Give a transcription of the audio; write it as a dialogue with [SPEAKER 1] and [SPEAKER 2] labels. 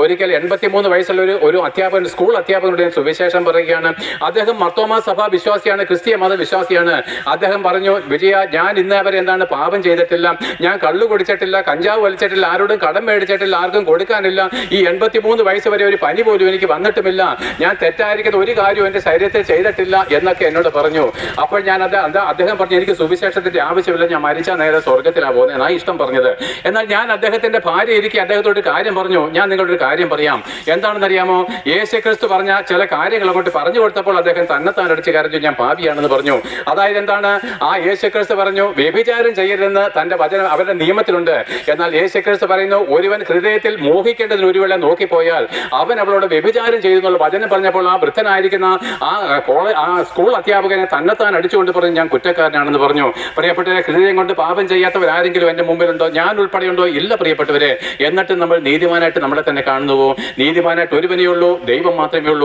[SPEAKER 1] ഒരിക്കൽ 83 വയസ്സുള്ള ഒരു അധ്യാപകൻ, സ്കൂൾ അധ്യാപകനുടെ സുവിശേഷം പറയുകയാണ്. അദ്ദേഹം മർത്തോമാ സഭ വിശ്വാസിയാണ്, ക്രിസ്തീയ മത വിശ്വാസിയാണ്. അദ്ദേഹം പറഞ്ഞു, വിജയ, ഞാൻ ഇന്ന് വരെ എന്താണ് പാപം ചെയ്തിട്ടില്ല, ഞാൻ കള്ളു കുടിച്ചിട്ടില്ല, കഞ്ചാവ് വലിച്ചിട്ടില്ല, ആരോടും കടം മേടിച്ചിട്ടില്ല, ആർക്കും കൊടുക്കാനില്ല, ഈ 83 വയസ്സ് വരെ ഒരു പനി പോലും എനിക്ക് വന്നിട്ടുമില്ല, ഞാൻ തെറ്റായിരിക്കുന്ന ഒരു കാര്യവും എൻ്റെ ശരീരത്തിൽ ചെയ്തിട്ടില്ല എന്നൊക്കെ എന്നോട് പറഞ്ഞു. അപ്പോൾ ഞാൻ അദ്ദേഹം പറഞ്ഞു, എനിക്ക് സുവിശേഷത്തിന്റെ ആവശ്യമില്ല, ഞാൻ മരിച്ചാൽ നേരെ സ്വർഗത്തിലാണ് പോകുന്നത് എന്നാ ഇഷ്ടം പറഞ്ഞത്. എന്നാൽ ഞാൻ അദ്ദേഹത്തിന്റെ ഭാര്യ ഇരിക്കെ അദ്ദേഹത്തോട് കാര്യം പറഞ്ഞു. ഞാൻ നിങ്ങളൊരു കാര്യം പറയാം, എന്താണെന്നറിയാമോ? യേശുക്രിസ്തു പറഞ്ഞ ചില കാര്യങ്ങൾ അങ്ങോട്ട് പറഞ്ഞു കൊടുത്തപ്പോൾ അദ്ദേഹം തന്നെത്താൻ അടിച്ച് കരഞ്ഞു, ഞാൻ പാപിയാണെന്ന് പറഞ്ഞു. അതായത് എന്താണ്? ആ യേശുക്രിസ്തു പറഞ്ഞു വ്യഭിചാരം ചെയ്യരുതെന്ന് തന്റെ വചനം അവരുടെ നിയമത്തിലുണ്ട്. എന്നാൽ യേശുക്രിസ്തു പറയുന്നു, ഒരുവൻ ഹൃദയത്തിൽ മോഹിക്കേണ്ടതിന് ഒരു വേള നോക്കിപ്പോയാൽ അവൻ അവളോട് വ്യഭിചാരം ചെയ്തെന്നുള്ള വചനം പറഞ്ഞപ്പോൾ ആ വൃദ്ധനായിരിക്കുന്ന ആ സ്കൂൾ അധ്യാപകനെ തന്നെത്താൻ അടിച്ചുകൊണ്ട് പറഞ്ഞു, ഞാൻ കുറ്റക്കാരനാണെന്ന് പറഞ്ഞു. പ്രിയപ്പെട്ടവരെ, ഹൃദയം കൊണ്ട് പാപം ചെയ്യാത്തവരാരെങ്കിലും എൻ്റെ മുമ്പിലുണ്ടോ? ഞാൻ ഉൾപ്പെടെയുണ്ടോ? ഇല്ല പ്രിയപ്പെട്ടവരെ. എന്നിട്ട് നമ്മൾ നീതിമാനായിട്ട് നമ്മളെ തന്നെ കാണുന്നുവോ? നീതിമാനായിട്ട് ഒരുവനേ ഉള്ളൂ, ദൈവം മാത്രമേ ഉള്ളൂ.